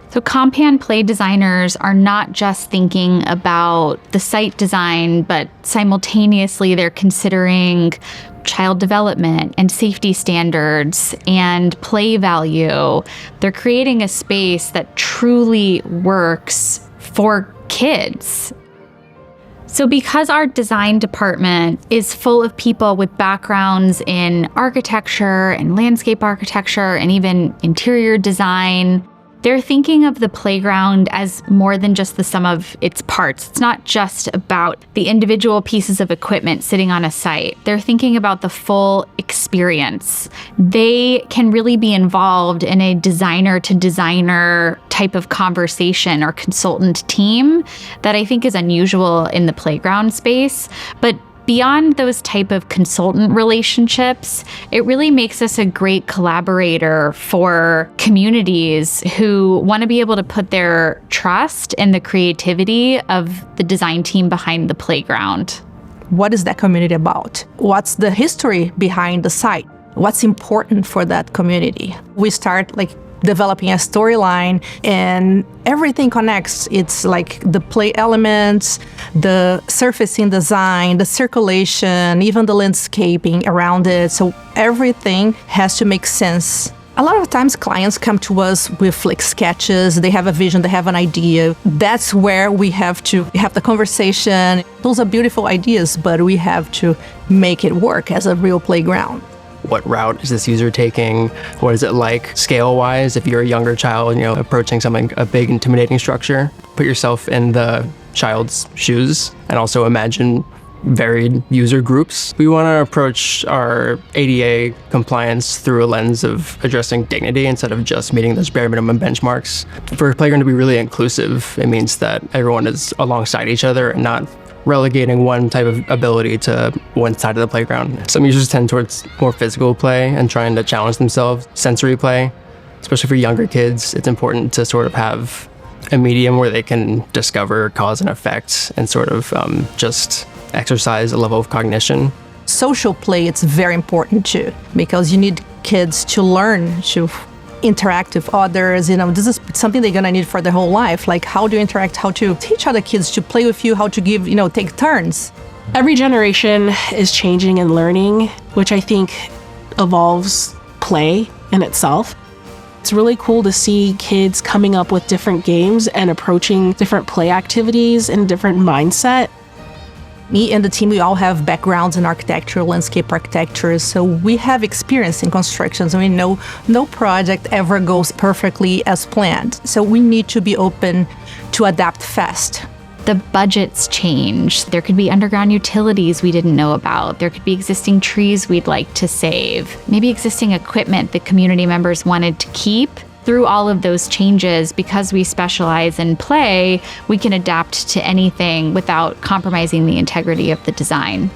So KOMPAN play designers are not just thinking about the site design, but simultaneously they're considering child development and safety standards and play value. They're creating a space that truly works for kids. So because our design department is full of people with backgrounds in architecture and landscape architecture and even interior design, they're thinking of the playground as more than just the sum of its parts. It's not just about the individual pieces of equipment sitting on a site. They're thinking about the full experience. They can really be involved in a designer to designer type of conversation or consultant team that I think is unusual in the playground space. But beyond those type of consultant relationships, it really makes us a great collaborator for communities who want to be able to put their trust in the creativity of the design team behind the playground. What is that community about? What's the history behind the site? What's important for that community? We start developing a storyline and everything connects. It's like the play elements, the surfacing design, the circulation, even the landscaping around it. So everything has to make sense. A lot of times clients come to us with sketches, they have a vision, they have an idea. That's where we have to have the conversation. Those are beautiful ideas, but we have to make it work as a real playground. What route is this user taking? What is it like scale-wise if you're a younger child, approaching a big, intimidating structure? Put yourself in the child's shoes and also imagine varied user groups. We want to approach our ADA compliance through a lens of addressing dignity instead of just meeting those bare minimum benchmarks. For a playground to be really inclusive, it means that everyone is alongside each other and not relegating one type of ability to one side of the playground. Some users tend towards more physical play and trying to challenge themselves. Sensory play, especially for younger kids, it's important to sort of have a medium where they can discover cause and effect and sort of just exercise a level of cognition. Social play, it's very important too, because you need kids to learn to interact with others. This is something they're gonna need for their whole life. Like, how do you interact, how to teach other kids to play with you, how to give, take turns. Every generation is changing and learning, which I think evolves play in itself. It's really cool to see kids coming up with different games and approaching different play activities in a different mindset. Me and the team, we all have backgrounds in architecture, landscape architecture, so we have experience in constructions, and we know no project ever goes perfectly as planned. So we need to be open to adapt fast. The budgets change. There could be underground utilities we didn't know about. There could be existing trees we'd like to save. Maybe existing equipment that community members wanted to keep. Through all of those changes, because we specialize in play, we can adapt to anything without compromising the integrity of the design.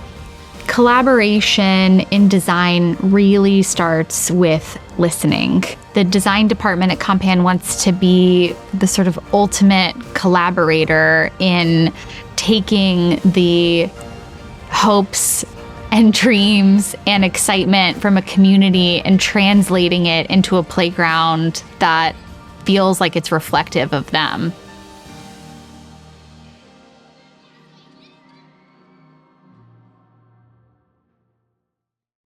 Collaboration in design really starts with listening. The design department at KOMPAN wants to be the sort of ultimate collaborator in taking the hopes and dreams and excitement from a community and translating it into a playground that feels like it's reflective of them.